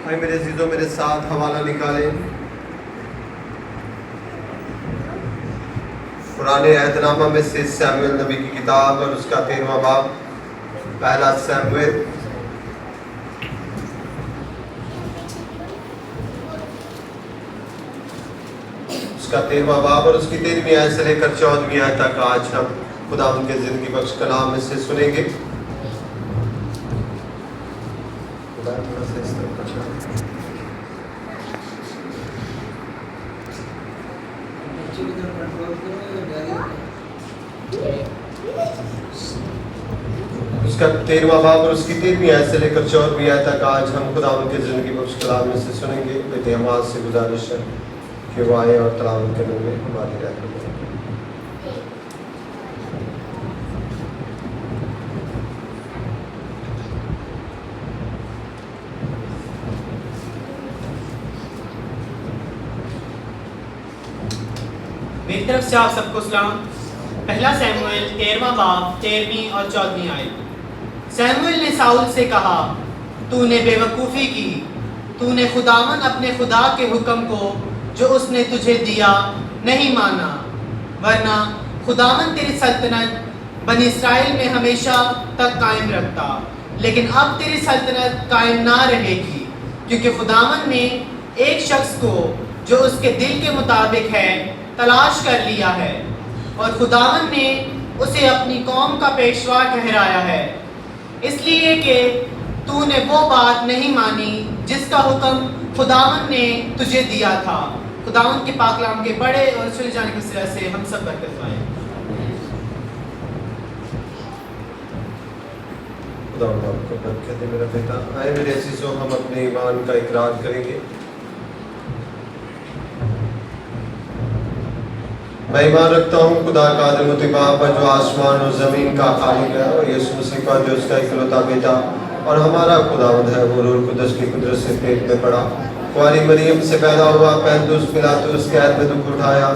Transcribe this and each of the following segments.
भाई मेरे अजीजों मेरे साथ हवाला निकालें पुराने अहदनामा में से सैमुएल नबी की किताब और उसका 13वां बाब। पहला सैमुएल उसका 13वां बाब और उसकी 13वीं आयत से लेकर 14वीं आयत तक आज हम खुदा उनके जिंदगी बख्श कलाम में से सुनेंगे। उसका 13वां बाब और उसकी 13वीं आयत से लेकर 14वीं आयत तक आज हम खुदा उनके जिंदगी बख्श कलाम में से सुनेंगे। बेटे हमाद से गुजारिश है कि वो आए और तलावत करने में हमारी रहमत करें। मेरी तरफ से आप सबको सलाम। पहला सैमुएल 13वां बाब 13वीं और 14वीं आयत। सैमुएल ने साउल से कहा, तूने बेवकूफ़ी की, तूने खुदावन अपने खुदा के हुक्म को जो उसने तुझे दिया नहीं माना, वरना खुदावन तेरी सल्तनत बनी इस्राएल में हमेशा तक कायम रखता। लेकिन अब तेरी सल्तनत कायम ना रहेगी, क्योंकि खुदावन ने एक शख्स को जो उसके दिल के मुताबिक है तलाश कर लिया है, और खुदावन ने उसे अपनी कौम का पेशवा ठहराया है, इसलिए कि तूने वो बात नहीं मानी जिसका हुक्म खुदावन ने तुझे दिया था। खुदावन के पाक कलाम के बड़े और सुने जाने की वजह से हम सब बरकत पाएं। खुदावंद आपको बरकत दे मेरा बेटा। आए मेरे अजीजों, हम अपने ईमान का इकरार करेंगे। मैं ईमान रखता हूँ खुदा कादिर मुतबाब पर जो आसमान और ज़मीन का खालिक है, और यीशु मसीह का जो उसका इकलौता बेटा और हमारा खुदावंद है, वो रूह कुदस की कुदरत से पेट में पड़ा, कुंवारी मरियम से पैदा हुआ, पैंतुस पिलातुस कैद में दुख उठाया,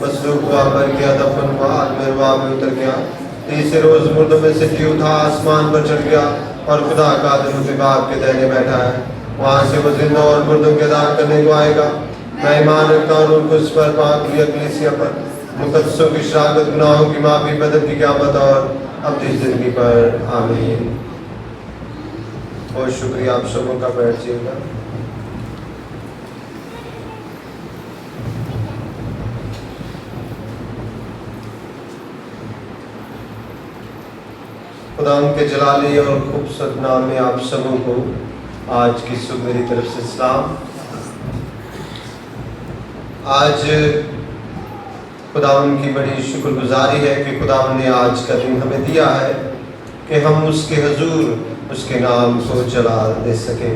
मसलूब हुआ, मर गया, दफन हुआ, आदमिरवा में उतर गया, तीसरे रोज मुर्दों में से जी उठा, आसमान पर चढ़ गया और खुदा कादिर मुतबाब के दाहिने बैठा है। वहाँ से वो जिंदा और मुर्दों के अदा करने को आएगा। मैं ईमान रखता हूँ रूह कुदस पर, पाक कलीसिया पर, मुकद्दसों की शराकत, गुनाहों की माफ़ी, बदन की क़यामत और अपनी ज़िंदगी पर। आमीन। बहुत शुक्रिया आप सबों का। बैठिएगा। खुदा उनके जलाली और खूबसूरत नाम में आप सबों को आज की सुबह मेरी तरफ से सलाम। आज खुदा उनकी बड़ी शुक्रगुजारी है कि खुदा ने आज का दिन हमें दिया है कि हम उसके हुजूर उसके नाम को चला दे सके।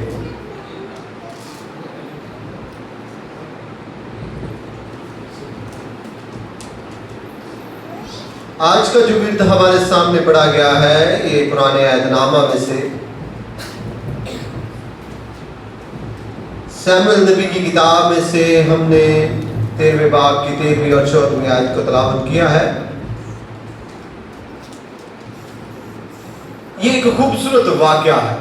आज का जो विर्द हमारे सामने पढ़ा गया है, ये पुराने अहदनामा में से सैमुएल नबी की किताब में से हमने 13वें बाब की 13वीं और 14वीं आयत को तलावत किया है। ये एक खूबसूरत वाकया है।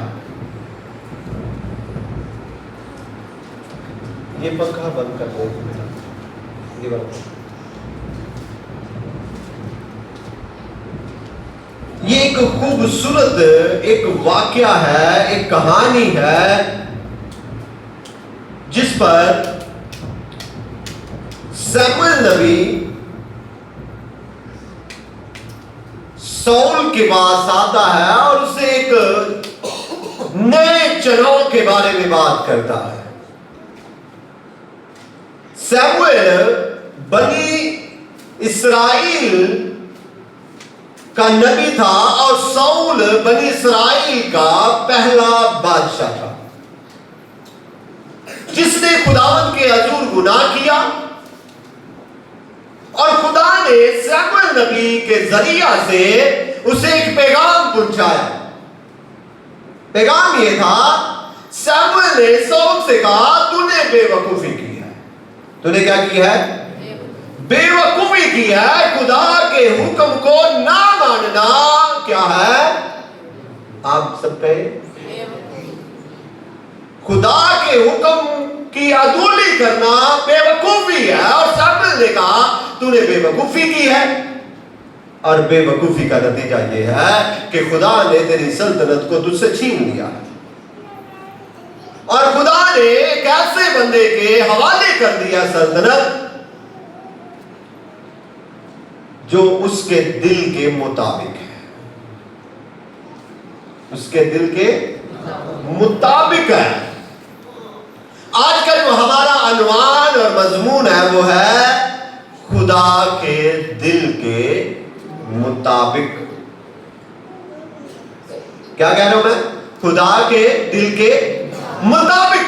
ये पंखा बंद कर दो। ये एक खूबसूरत एक वाकया है, एक कहानी है जिस पर सैमुएल नबी साउल के पास आता है और उसे एक नए चुनाव के बारे में बात करता है। सैमुएल बनी इस्राएल का नबी था और साउल बनी इस्राएल का पहला बादशाह था जिसने खुदावंद के हजूर गुनाह किया, और खुदा ने सैमुएल नबी के जरिया से उसे एक पैगाम पहुंचाया। पैगाम यह था, सैमुएल ने साउल से कहा, तूने बेवकूफी की है। तूने क्या की है? बेवकूफी की है। खुदा के हुक्म को ना मानना क्या है? आप सब कहे, खुदा के के हुक्म की अदूली करना बेवकूफी है, और शमूएल ने कहा तूने बेवकूफी की है। और बेवकूफी का नतीजा यह है कि खुदा ने तेरी सल्तनत को तुझसे छीन लिया, और खुदा ने एक ऐसे बंदे के हवाले कर दिया सल्तनत जो उसके दिल के मुताबिक है, उसके दिल के मुताबिक है। आज का जो हमारा अनुमान और मजमून है वो है खुदा के दिल के मुताबिक। क्या कह रहा हूं मैं? खुदा के दिल के मुताबिक,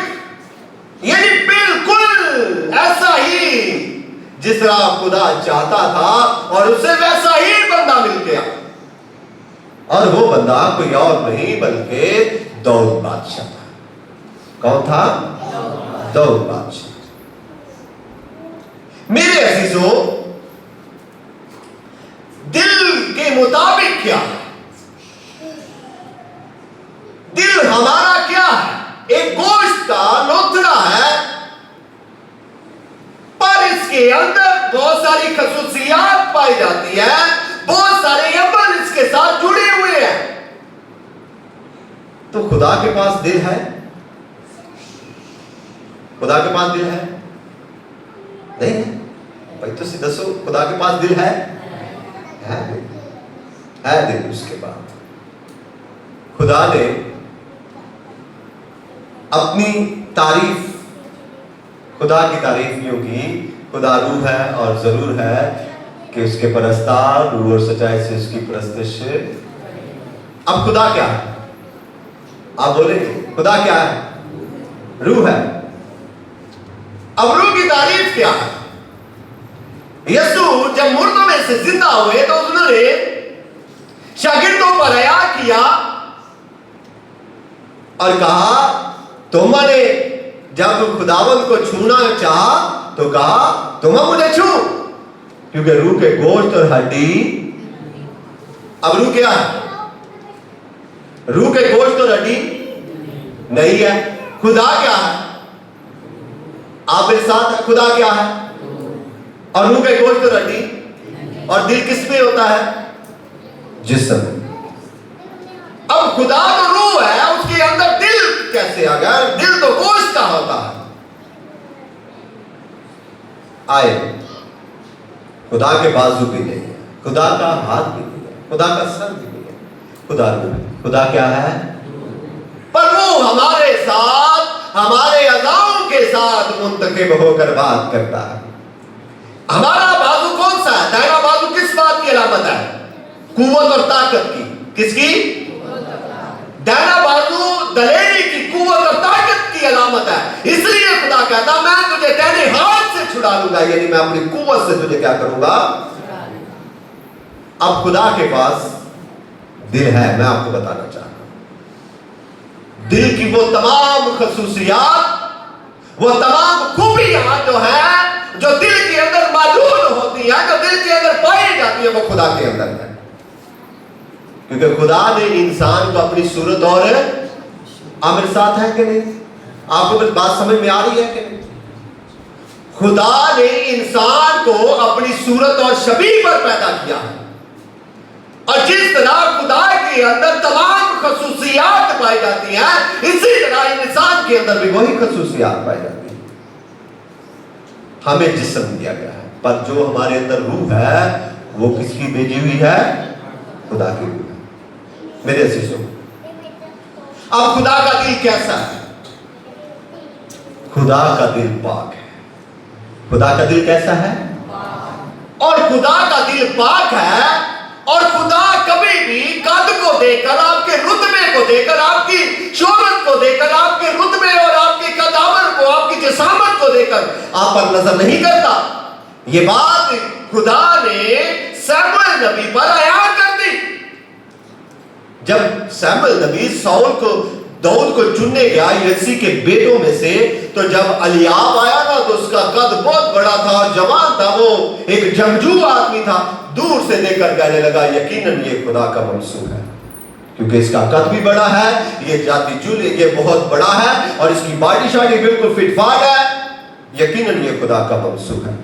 यानी बिल्कुल ऐसा ही जिस तरह खुदा चाहता था, और उसे वैसा ही बंदा मिल गया। और वो बंदा कोई और नहीं बल्कि दाऊद बादशाह था। कौन था? दाऊद बादशाह। मेरे अजीजों, दिल के मुताबिक क्या है? दिल हमारा क्या है? एक गोश्त का लोथड़ा है, पर इसके अंदर बहुत सारी खसूसियात पाई जाती है, बहुत सारे अमल इसके साथ जुड़े हुए हैं। तो खुदा के पास दिल है? खुदा के पास दिल है? नहीं है भाई, तो सीधा दसो, खुदा के पास दिल है? है दिल उसके पास। खुदा ने अपनी तारीफ, खुदा की तारीफ यूं की, खुदा रूह है और जरूर है कि उसके परस्तार रूह और सच्चाई से उसकी परस्तिश। अब खुदा क्या है? आप बोलेंगे खुदा क्या है? रूह है। अब रूह की तारीफ क्या है? यीशु जब मुर्दों में से जिंदा हुए तो उन्होंने शागिर्दों पर हया किया और कहा, तुमने जब खुदावंद को छूना चाहा तो कहा तुम मुझे छू, क्योंकि रूह के गोश्त और हड्डी। अब रूह क्या है? रूह के गोश्त और हड्डी नहीं है। खुदा क्या है? आप मेरे साथ है। खुदा क्या है? और रूह के गोश्त और हड्डी। और दिल किस में होता है? जिस्म। अब खुदा तो रूह है, उसके अंदर दिल कैसे आ गया? दिल तो गोश्त का होता है। आए, खुदा के बाजू भी नहीं है, खुदा का हाथ भी नहीं है, खुदा का सर भी नहीं है, खुदा रूह है। खुदा क्या है? पर वो हमारे साथ, हमारे अज़ाओं के साथ मुंतकिब होकर बात करता है। हमारा बाजू कौन सा है? दाहिना बाजू किस बात की अलामत है? कुव्वत और ताकत की। किसकी? दाहिना बाजू दलेरी की, कुव्वत और ताकत की अलामत है। इसलिए खुदा कहता मैं तुझे दाहिने हाथ से छुड़ा लूंगा, यानी मैं अपनी कुव्वत से तुझे क्या करूंगा? अब खुदा के पास दिल है। मैं आपको बताना चाहता हूं, दिल की वो तमाम खसूसियात, वो तमाम खूबियां जो है, जो दिल के अंदर मौजूद होती है, जो दिल के अंदर पाई जाती है, वो खुदा के अंदर है। क्योंकि खुदा ने इंसान को अपनी सूरत और मेरे साथ है कि नहीं? आपको मेरी बात समझ में आ रही है कि नहीं? खुदा ने इंसान को अपनी सूरत और शबीह पर पैदा किया, और जिस तरह खुदा के अंदर तमाम खसूसियात पाई जाती हैं, इसी तरह इंसान के अंदर भी वही खसूसियात पाई जाती है। हमें जिस्म दिया गया है, पर जो हमारे अंदर रूह है वो किसकी भेजी हुई है? खुदा की रूह है। मेरे अजीजों, अब खुदा का दिल कैसा है? खुदा का दिल पाक है। खुदा का दिल कैसा है? और खुदा का दिल पाक है, और खुदा कभी भी कद को देखकर, आपके रुतबे को देखकर, आपकी शोहरत को देखकर, आपके रुतबे और आपके कदावर को, आपकी जसामत को देखकर आप पर नजर नहीं करता। ये बात खुदा ने शमूएल नबी पर अयान कर दी। जब शमूएल नबी साउल को, दाऊद को चुनने गया यसी के बेटों में से, तो जब एलीआब आया ना तो उसका कद बहुत बड़ा था, जवान था, वो एक जंगजू आदमी था। दूर से देखकर कहने लगा यकीनन ये खुदा का मंसूब है। क्योंकि इसका कद भी बड़ा है, ये जाति चूल, ये बहुत बड़ा है और इसकी बॉडी शाडी बिल्कुल फिटफाट है। यकीनन ये खुदा का मंसूख है।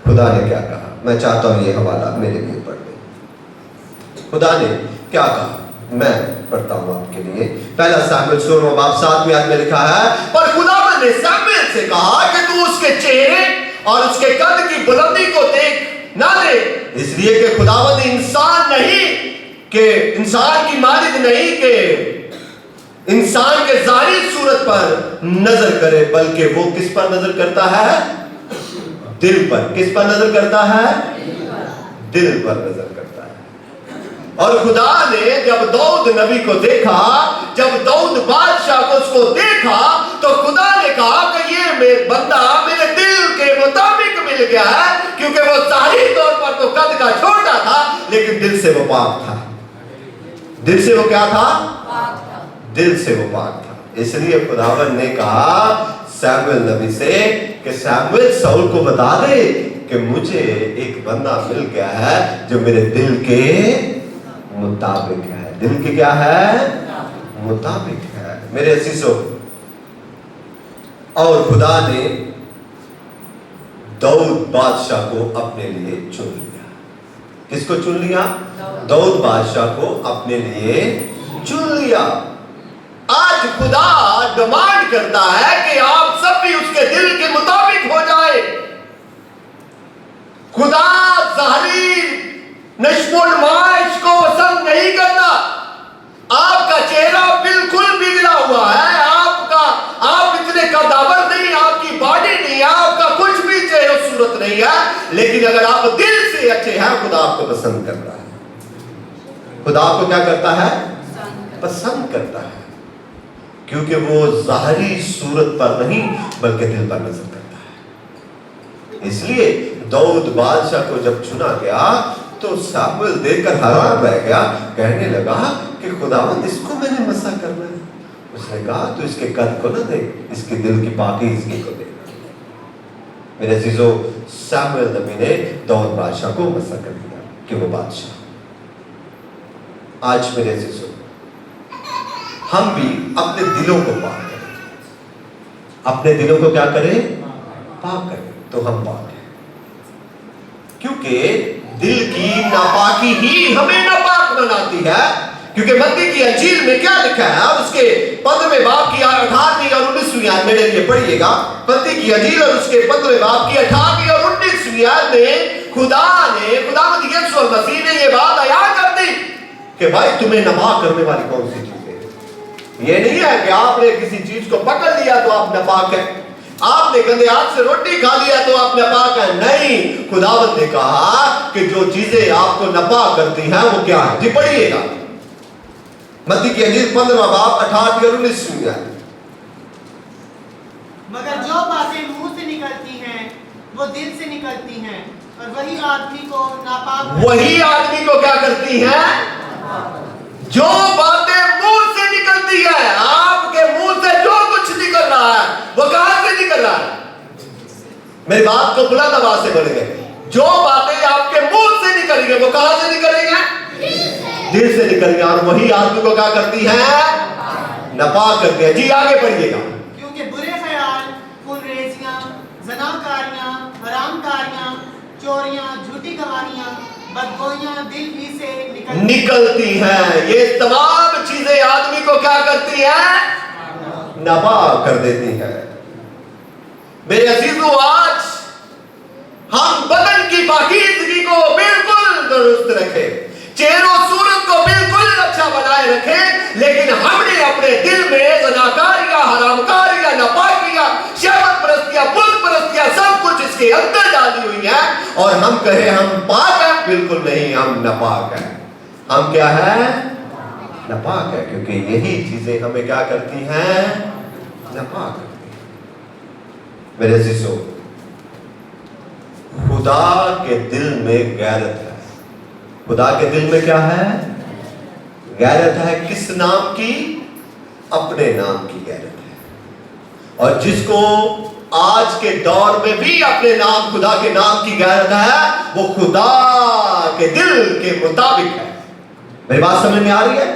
खुदा ने क्या कहा, मैं चाहता हूं ये हवाला मेरे लिए पढ़ लें। खुदा ने क्या कहा, मैं पढ़ता हूं आपके लिए। पहला शमूएल 16वां बाब 7वें आयत में लिखा है, पर खुदावंद ने शमूएल से कहा कि तू उसके चेहरे और उसके कद की बुलंदी को देख ना दे, इसलिए कि खुदावंद इंसान नहीं कि इंसान की मानिंद नहीं कि इंसान के ज़ाहिरी सूरत पर नजर करे, बल्कि वो किस पर नजर करता है? दिल पर। किस पर नजर करता है? दिल पर नजर करता है। और खुदा ने जब दाऊद नबी को देखा, जब दाऊद बादशाह को उसको देखा, तो खुदा ने कहा कि ये मेरा बंदा मेरे दिल के मुताबिक मिल गया है, क्योंकि वो ज़ाहिरी तौर पर तो कद का छोटा था, लेकिन दिल से वो पाक था। दिल से वो क्या था? दिल से वो पाक था। इसलिए खुदावंद ने कहा शमूएल नबी से कि शमूएल शाऊल को बता दे कि मुझे एक बंदा मिल गया है जो मेरे दिल के मुताबिक है। दिल के क्या है? मुताबिक है। मेरे अजीजों, और खुदा ने दाऊद बादशाह को अपने लिए चुन लिया। किसको चुन लिया? दाऊद बादशाह को अपने लिए चुन लिया। आज खुदा डिमांड करता है कि आप सब भी उसके दिल के मुताबिक हो जाए। खुदा ज़ाहिरी नश्मोनुमाइश को पसंद नहीं करता। आपका चेहरा बिल्कुल बिगड़ा हुआ है, आप इतने कदावर नहीं, आपकी बॉडी नहीं है, आपका कुछ भी चेहरा सूरत नहीं है, लेकिन अगर आप दिल से अच्छे हैं, खुदा आपको पसंद करता है। खुदा आपको क्या करता है? पसंद करता है, क्योंकि वो ज़ाहिरी सूरत पर नहीं बल्कि दिल पर नजर करता है। इसलिए दाऊद बादशाह को जब चुना गया तो शमूएल देखकर हैरान रह गया, कहने लगा कि खुदावंद इसको मैंने मसा करना है। उसने कहा तो इसके कद को ना देख, इसके दिल की पाकीज़गी को देख। मेरे अजीजों, शमूएल नबी ने दाऊद बादशाह को मसा कर दिया कि वो बादशाह। आज मेरे अजीजों, हम भी अपने दिलों को पाक करें। अपने दिलों को क्या करें? पाक करें, तो हम पाक हैं। क्योंकि दिल की नापाकी ही हमें नापाक बनाती है। क्योंकि मत्ती की अंजील में क्या लिखा है, और उसके 15वें बाब की 18वीं और 19वीं आयत मेरे लिए पढ़िएगा। मत्ती की अंजील और उसके 15वें बाब की 18वीं और 19वीं आयत में खुदावंद यीशु मसीह ने ये बात बयान कर दी कि भाई तुम्हें नापाक करने वाली कौन सी चीज है? ये नहीं है कि आपने किसी चीज को पकड़ लिया तो आप नापाक है, आपने गंदे हाथ से रोटी खा लिया तो आप नापाक है। नहीं, खुदावंद ने कहा कि जो चीजें आपको नापाक करती हैं वो क्या है? जी पढ़िएगा, मत्ती की अंजील 15वां बाब 18वीं और 19वीं आयत। मगर जो बातें मुंह से निकलती हैं वो दिल से निकलती हैं, और वही आदमी को नापाक, वही आदमी को क्या करती हैं? जो बातें मुंह से निकलती है, आपके मुंह से जो कुछ निकल रहा है वो कहां से निकल रहा है? मेरी बात को बुलंद आवाज से बोलेंगे। जो बातें आपके मुंह से निकलेंगे वो कहां से निकलेंगे? दिल से निकलेंगे। और वही आदमी को क्या करती है? नापाक करती है। जी आगे पढ़िएगा। क्योंकि बुरे ख्याल, फुलरेजियां, ज़नाकारियां, हरामकारियां, चोरियां, झूठी गवाहियां, बदगोइयां दिल ही से निकलती हैं। ये तमाम चीजें आदमी को क्या करती हैं? नापाक कर देती हैं। मेरे अजीजों, आज हम बदन की पाकीज़गी को बिल्कुल दुरुस्त रखें, चेहरों सूरत को बिल्कुल अच्छा बनाए रखें, लेकिन हमने अपने दिल में ज़नाकारियां, हरामकारियां, नापाकियां, शहवत परस्तियां, बुत परस्तियां सब कुछ इसके अंदर डाली हुई है, और हम कहें हम पाक हैं। बिल्कुल नहीं, हम नापाक हैं। हम क्या है? नापाक है, क्योंकि यही चीजें हमें क्या करती हैं? नापाक करती हैं। मेरे अजीजों, खुदा के दिल में गैरत है। खुदा के दिल में क्या है? गैरत है। किस नाम की? अपने नाम की गैरत है। और जिसको आज के दौर में भी अपने नाम, खुदा के नाम की गैरत है, वो खुदा के दिल के मुताबिक है। मेरी बात समझ में आ रही है?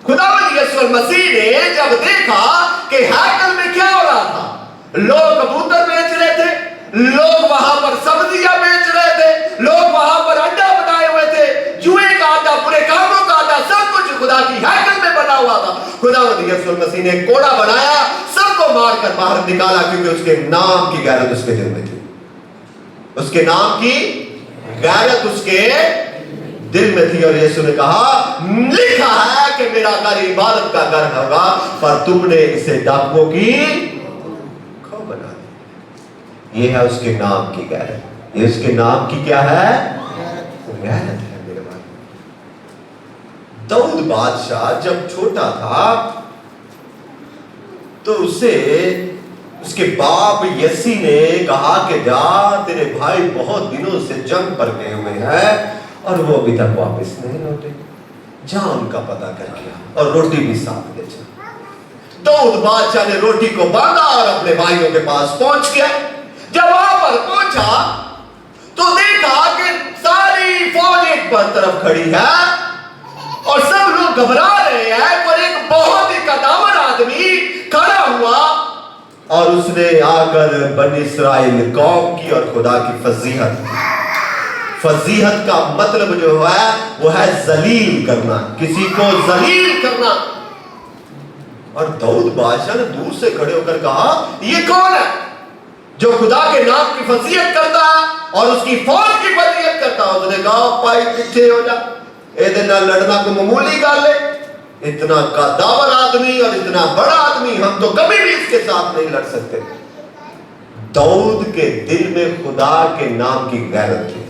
खुदावंद यीशु मसीह ने जब देखा कि हैकल में क्या हो रहा था, लोग कबूतर बेच रहे थे, लोग वहां पर सब्जियां बेच रहे थे, लोग वहां पर अड्डा बनाए हुए थे, जुए का अड्डा, पूरे कामों का अड्डा, सब कुछ खुदा की हैकल में बना हुआ था। खुदावंद यीशु मसीह ने कोड़ा बनाया, सबको मारकर बाहर निकाला, क्योंकि उसके नाम की गैरत उसके दिल में थी। उसके नाम की गैरत उसके दिल में थी। और यीशु ने कहा, लिखा है कि मेरा घर इबादत का घर होगा, पर तुमने इसे डाकुओं की खो बना दी। ये है उसके नाम की गैरत। ये उसके नाम की क्या है? गैरत है मेरे भाई। दाऊद बादशाह जब छोटा था तो उसे उसके बाप यसी ने कहा कि जा, तेरे भाई बहुत दिनों से जंग पर गए हुए हैं और वो अभी तक वापस नहीं लौटे, जा उनका पता करके और रोटी भी साथ ले जा। दाऊद बादशाह ने रोटी को बांधा और अपने भाइयों के पास पहुंच गया। जब वहां पर पहुंचा तो देखा कि सारी फौज एक तरफ खड़ी है और सब लोग घबरा रहे हैं, पर एक बहुत ही कदावर आदमी खड़ा हुआ और उसने आकर बनी इस्राएल कौम की और खुदा की फजीहत। फजीहत का मतलब जो है वो है जलील करना, किसी को जलील करना। और दाऊद बादशाह ने दूर से खड़े होकर कहा, ये कौन है जो खुदा के नाम की फजीहत करता है और उसकी फौज की फजीहत करता है? उसने कहा, भाई पीछे हो जा, ए लड़ना को मामूली गल है, इतना कदावर आदमी और इतना बड़ा आदमी, हम तो कभी भी इसके साथ नहीं लड़ सकते। दाऊद के दिल में खुदा के नाम की गैरत थी।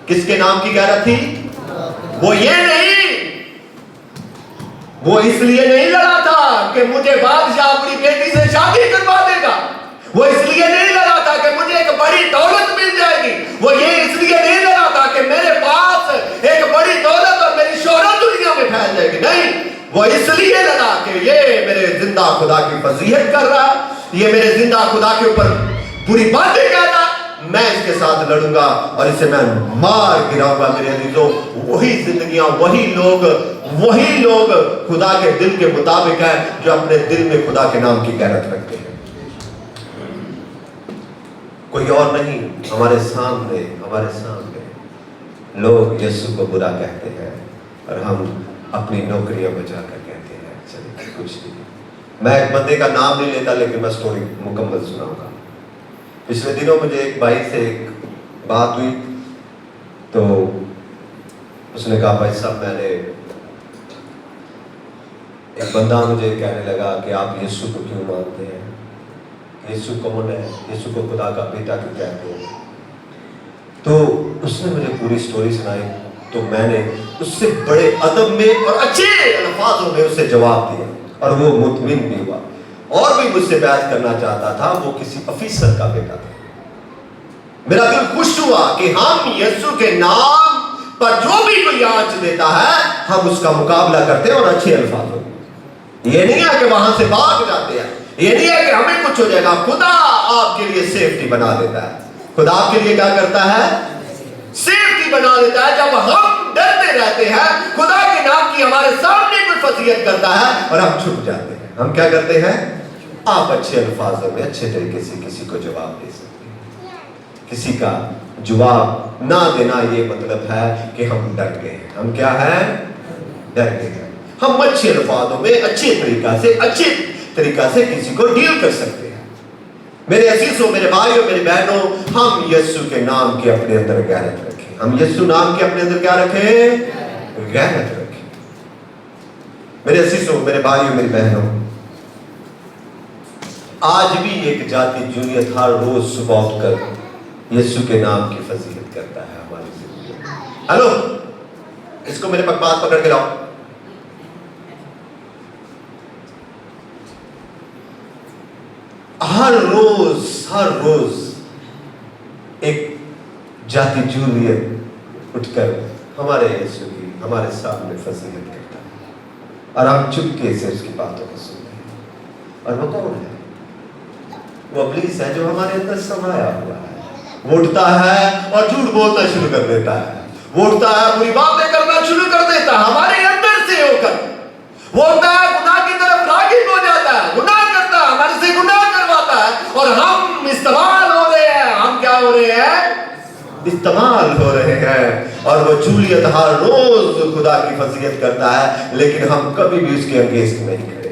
किसके नाम की गैरत थी? वो ये नहीं, वो इसलिए नहीं लड़ा था कि मुझे बादशाह अपनी बेटी से शादी करवा देगा, वो इसलिए नहीं लड़ा था कि मुझे एक बड़ी दौलत मिल जाएगी, वो ये इसलिए नहीं लड़ा था कि मेरे पास एक बड़ी दौलत और मेरी शोहरत दुनिया में फैल जाएगी। नहीं, वो इसलिए लड़ा कि ये मेरे जिंदा खुदा की फजीहत कर रहा, ये मेरे जिंदा खुदा के ऊपर बुरी बातें कहता, मैं इसके साथ लड़ूंगा और इसे मैं मार गिराऊंगा। मेरे अजीजों, वही जिंदगियां, वही लोग खुदा के दिल के मुताबिक है जो अपने दिल में खुदा के नाम की गैरत रखते हैं। कोई और नहीं। हमारे सामने लोग यीशु को बुरा कहते हैं और हम अपनी नौकरियां बचाकर कहते हैं चलिए कुछ नहीं। मैं एक बंदे का नाम नहीं लेता, लेकिन मैं स्टोरी मुकम्मल सुनाऊंगा। पिछले दिनों मुझे एक भाई से एक बात हुई, तो उसने कहा, भाई साहब, मैंने एक बंदा मुझे कहने लगा कि आप यीशु को क्यों मानते हैं, यीशु कौन है, यीशु को खुदा का बेटा क्यों कहते हैं? तो उसने मुझे पूरी स्टोरी सुनाई, तो मैंने उससे बड़े अदब में और अच्छे अल्फाजों में उससे जवाब दिया और वो मुतमिन भी हुआ और भी मुझसे बहस करना चाहता था। वो किसी अफीसर का बेटा था। मेरा दिल खुश हुआ कि हम यीशु के नाम पर जो भी कोई आंच देता है हम उसका मुकाबला करते हैं और अच्छे अल्फाजों में। ये नहीं है कि वहां से भाग जाते हैं, ये नहीं है कि हमें कुछ हो जाएगा। खुदा आपके लिए सेफ्टी बना देता है। खुदा आपके लिए क्या करता है? सेफ्टी बना देता है। जब हम डरते रहते हैं, खुदा के नाम की हमारे सामने कोई फजीहत करता है और हम छुप जाते हैं। हम क्या करते हैं? आप अच्छे अल्फाजों में अच्छे तरीके से किसी को जवाब दे सकते हैं। किसी का जवाब ना देना ये मतलब है कि हम डर गए हैं। हम क्या है? डर गए हैं। हम अच्छे अल्फाजों में अच्छे तरीका से किसी को डील कर सकते हैं। मेरे अजीजों, मेरे भाइयों, मेरी बहनों, हम यीशु के नाम के अपने अंदर गैरत रखें। हम यीशु नाम के अपने अंदर क्या रखें? गैरत रखें। मेरे अजीजों, मेरे भाइयों, मेरी बहनों, आज भी एक जाति जूनियत हर रोज सुबह उठकर यीशु के नाम की फजीलत करता है हमारी जिंदगी में। हेलो, इसको मेरे पास बात पकड़ के लाओ। हर रोज एक जाति जूनियत उठकर हमारे यीशु की हमारे सामने फजीलत करता है और हम चुपके से उसकी बातों को सुनते हैं। और वो कौन है? वो इब्लीस है जो हमारे अंदर समाया हुआ है। वो उठता है और झूठ बोलना शुरू कर देता है। वो उठता है, बुरी बातें करना शुरू कर देता है हमारे अंदर से होकर। वो होता है गुनाह की तरफ रागिब हो जाता है, गुनाह करता है, हमारे से गुनाह करवाता है, और हम इस्तेमाल हो रहे हैं। हम क्या हो रहे हैं? इस्तेमाल हो रहे हैं। और वो जूलियत हर रोज खुदा की फजीयत करता है, लेकिन हम कभी भी उसके अगेंस्ट नहीं खड़े।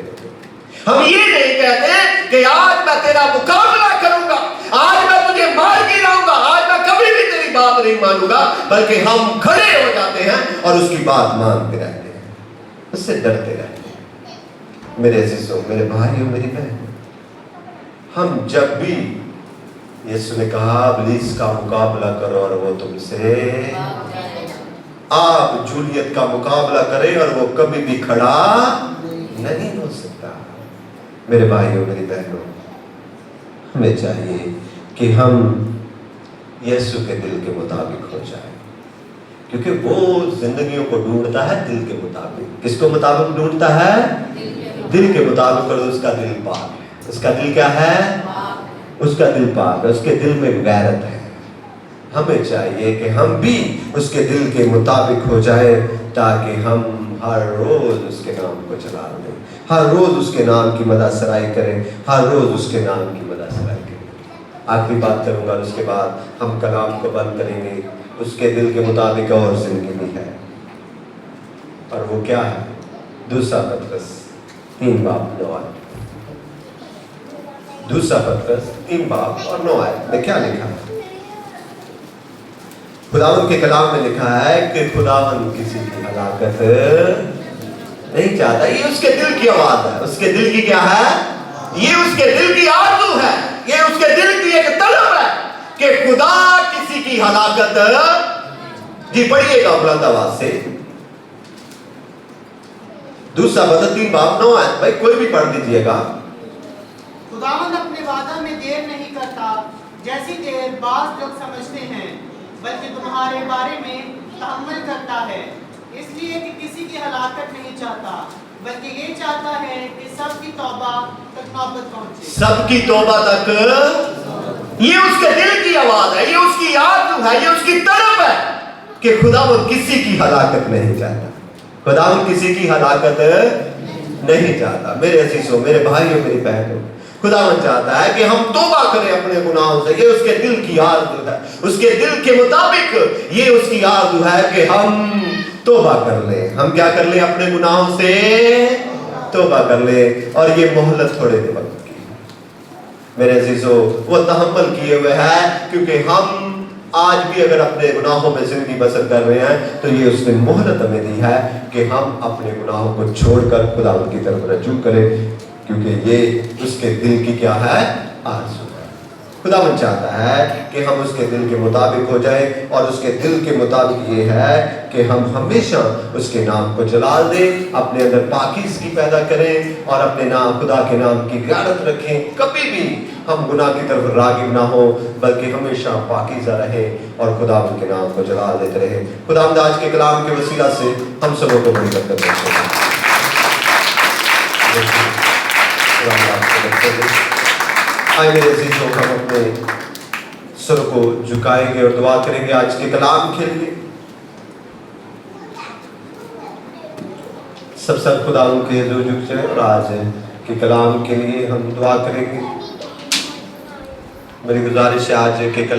हम ये नहीं कहते कि आज मैं तेरा मुकाबला करूंगा, आज मैं तुझे मार गिराऊंगा, आज मैं कभी भी तेरी बात नहीं मानूंगा, बल्कि हम खड़े हो जाते हैं और उसकी बात मानते रहते हैं, उससे डरते रहते हैं। मेरे अजीजों, मेरे भाइयों, मेरी बहन, हम जब भी यीशु ने कहा इब्लीस का मुकाबला करो और वो तुमसे, आप जूलियत का मुकाबला करें और वो कभी भी खड़ा नहीं हो सकता। मेरे भाइयों, मेरी बहनों, हमें चाहिए कि हम यीशु के दिल के मुताबिक हो जाए, क्योंकि वो जिंदगियों को ढूंढता है दिल के मुताबिक। किसको मुताबिक ढूंढता है? दिल के मुताबिक। और उसका दिल पाक है। उसका दिल क्या है? उसका दिल पाक है। उसके दिल में गैरत है। हमें चाहिए कि हम भी उसके दिल के मुताबिक हो जाए, ताकि हम हर रोज उसके नाम को चला दें, हर रोज उसके नाम की मदासराई करें, हर रोज उसके नाम की मदासराई करें। आखिरी बात करूंगा, उसके बाद हम कलाम को बंद करेंगे। उसके दिल के मुताबिक और जिंदगी भी है, और वो क्या है? दूसरा पत्रस 3:9। दूसरा पत्रस 3:9 में क्या लिखा है? खुदावन के कलाम में लिखा है कि खुदावन किसी की हलाकत नहीं चाहता। ये उसके दिल की आवाज है। उसके दिल की क्या है? ये उसके दिल की आरज़ू है, ये उसके दिल की एक तलब है कि खुदा किसी की हलाकत। जी पढ़िएगा बुलंद आवाज से। दूसरा पत्रस 3:9 भाई, कोई भी पढ़ दीजिएगा। खुदावंद अपने वादा में देर नहीं करता, जैसी देर बाज लोग समझते हैं, बल्कि तुम्हारे बारे में तहम्मुल करता है, इसलिए कि किसी की हलाकत नहीं चाहता, बल्कि ये चाहता है कि सबकी तौबा तक नौबत पहुंचे। सबकी तौबा तक। ये उसके दिल की आवाज है, ये उसकी आरज़ू है, ये उसकी तलब है कि खुदावंद किसी की हलाकत नहीं चाहता। खुदावंद किसी की हलाकत नहीं चाहता। मेरे अजीजों, मेरे भाइयों, मेरी बहनों, खुदावंद चाहता है कि हम तौबा करें अपने गुनाहों से। ये उसके दिल की आरज़ू है। उसके दिल के मुताबिक ये उसकी आरज़ू है कि हम तौबा कर लें। हम क्या कर लें? अपने गुनाहों से तौबा कर लें। और ये मोहलत थोड़े दिन वक्त की। मेरे अजीजों, वो तहम्मुल किए हुए है, क्योंकि हम आज भी अगर अपने गुनाहों में जिंदगी बसर कर रहे हैं, तो ये उसने मोहलत हमें दी है कि हम अपने गुनाहों को छोड़कर खुदावंद की तरफ रजू करें, क्योंकि ये उसके दिल की क्या है? आरज़ू है। खुदावंद चाहता है कि हम उसके दिल के मुताबिक हो जाए, और उसके दिल के मुताबिक ये है कि हम हमेशा उसके नाम को जलाल दें, अपने अंदर पाकीज़गी पैदा करें, और अपने नाम, खुदा के नाम की गैरत रखें। कभी भी हम गुनाह की तरफ रागिब ना हो, बल्कि हमेशा पाकीज़ा रहे और खुदावंद के नाम को जलाल देते रहे। खुदावंद आज के कलाम के वसीला से हम सबों को बड़ी बरकत दें। आए मेरे अजीजों, हम अपने सर को झुकाएंगे और दुआ करेंगे आज के कलाम के लिए। सब सर खुदावंद के जो झुक जाए, और आज के कलाम के लिए हम दुआ करेंगे। मेरी गुजारिश है आज के कलाम